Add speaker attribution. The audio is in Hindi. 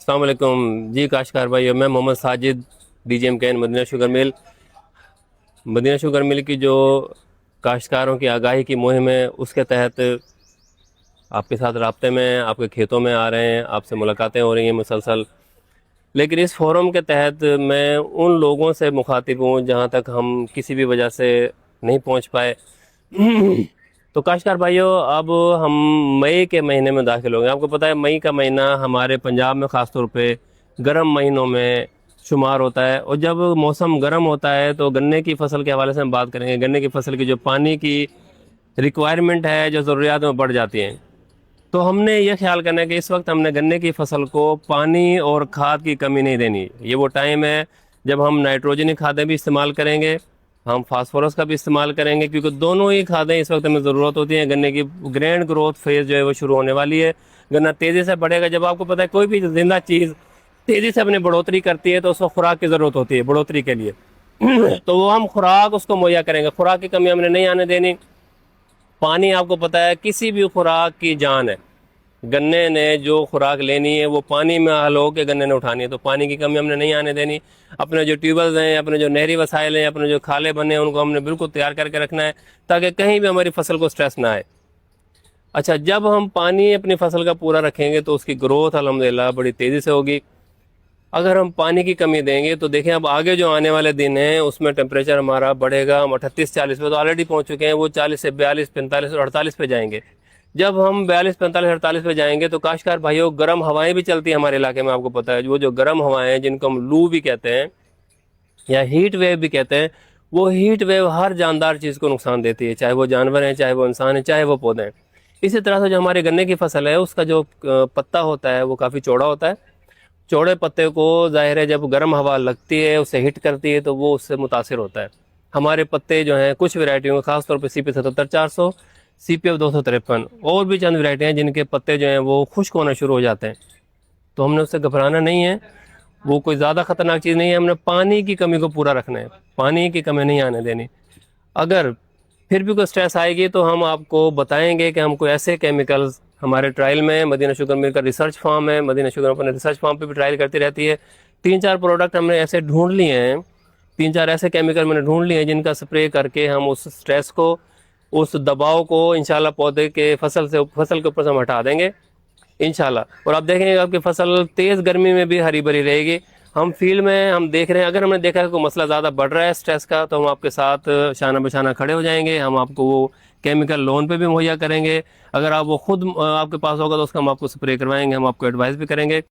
Speaker 1: अस्सलाम वालेकुम जी काश्तकार भाई। मैं Mohammad Sajid DGM cane Madina sugar mill. Madina sugar mill की जो काश्तकारों की आगाही की मुहिम है उसके तहत आपके साथ राब्ते में आपके खेतों में आ रहे हैं, आपसे मुलाकातें हो रही हैं मुसलसल। लेकिन इस फोरम के तहत मैं उन लोगों से मुखातिब हूँ जहाँ तक हम किसी भी वजह से नहीं पहुँच पाए। तो काश्तकार भाइयों, अब हम मई के महीने में दाखिल होंगे। आपको पता है मई का महीना हमारे पंजाब में ख़ास तौर पे गर्म महीनों में शुमार होता है। और जब मौसम गर्म होता है तो गन्ने की फसल के हवाले से हम बात करेंगे। गन्ने की फसल की जो पानी की रिक्वायरमेंट है, जो ज़रूरियात में बढ़ जाती हैं, तो हमने ये ख्याल करना है कि इस वक्त हमने गन्ने की फसल को पानी और खाद की कमी नहीं देनी। ये वो टाइम है जब हम नाइट्रोजनी खादें भी इस्तेमाल करेंगे, हम फास्फोरस का भी इस्तेमाल करेंगे, क्योंकि दोनों ही खादें इस वक्त हमें ज़रूरत होती है। गन्ने की ग्रैंड ग्रोथ फेज़ जो है वो शुरू होने वाली है। गन्ना तेज़ी से बढ़ेगा। जब आपको पता है कोई भी जिंदा चीज़ तेज़ी से अपनी बढ़ोतरी करती है तो उसको खुराक की ज़रूरत होती है बढ़ोतरी के लिए। तो वो हम खुराक उसको मुहैया करेंगे। खुराक की कमी हमने नहीं आने देनी। पानी आपको पता है किसी भी खुराक की जान है। गन्ने ने जो खुराक लेनी है वो पानी में हल हो के गन्ने ने उठानी है। तो पानी की कमी हमने नहीं आने देनी। अपने जो ट्यूबवेल्स हैं, अपने जो नहरी वसाइल हैं, अपने जो खाले बने हैं, उनको हमने बिल्कुल तैयार करके रखना है ताकि कहीं भी हमारी फसल को स्ट्रेस ना आए। अच्छा, जब हम पानी अपनी फसल का पूरा रखेंगे तो उसकी ग्रोथ अल्हम्दुलिल्लाह बड़ी तेज़ी से होगी। अगर हम पानी की कमी देंगे तो देखें, अब आगे जो आने वाले दिन हैं उसमें टेम्परेचर हमारा बढ़ेगा। हम 38-40 पे तो ऑलरेडी पहुंच चुके हैं, वो 40 से 42, 45 और 48 पे जाएंगे। जब हम 42, 45, 48 पे जाएंगे तो काश्तकार भाइयों, गर्म हवाएं भी चलती हैं हमारे इलाके में। आपको पता है वो जो गर्म हवाएं हैं, जिनको हम लू भी कहते हैं या हीट वेव भी कहते हैं, वो हीट वेव हर जानदार चीज़ को नुकसान देती है, चाहे वो जानवर हैं, चाहे वो इंसान हैं, चाहे वो पौधे हैं। इसी तरह से जो हमारे गन्ने की फसल है उसका जो पत्ता होता है वो काफ़ी चौड़ा होता है। चौड़े पत्ते को ज़ाहिर है जब गर्म हवा लगती है, उसे हिट करती है, तो वो उससे मुतासिर होता है। हमारे पत्ते जो हैं कुछ वैरायटियों में, खासतौर पे CP 77 400, CPF 253 और भी चंद वैरायटी हैं जिनके पत्ते जो हैं वो खुश्क होना शुरू हो जाते हैं। तो हमने उससे घबराना नहीं है। वो कोई ज़्यादा ख़तरनाक चीज़ नहीं है। हमने पानी की कमी को पूरा रखना है, पानी की कमी नहीं आने देनी। अगर फिर भी कोई स्ट्रेस आएगी तो हम आपको बताएंगे कि हम कोई ऐसे केमिकल्स, हमारे ट्रायल में मदीना शुगर मिल का रिसर्च फार्म है, मदीना शुगर अपने रिसर्च फार्म पे भी ट्रायल करती रहती है। 3-4 प्रोडक्ट हमने ऐसे ढूंढ लिए हैं, 3-4 ऐसे केमिकल मैंने ढूंढ लिए हैं जिनका स्प्रे करके हम उस स्ट्रेस को, उस दबाव को इंशाल्लाह पौधे के फसल के ऊपर से हम हटा देंगे इंशाल्लाह। और आप देखेंगे आपकी फसल तेज़ गर्मी में भी हरी भरी रहेगी। हम फील्ड में हम देख रहे हैं, अगर हमने देखा है कोई मसला ज़्यादा बढ़ रहा है स्ट्रेस का, तो हम आपके साथ शाना बशाना खड़े हो जाएंगे। हम आपको वो केमिकल लोन पे भी मुहैया करेंगे। अगर आप वो खुद आपके पास होगा तो उसका हम आपको स्प्रे करवाएंगे, हम आपको एडवाइस भी करेंगे।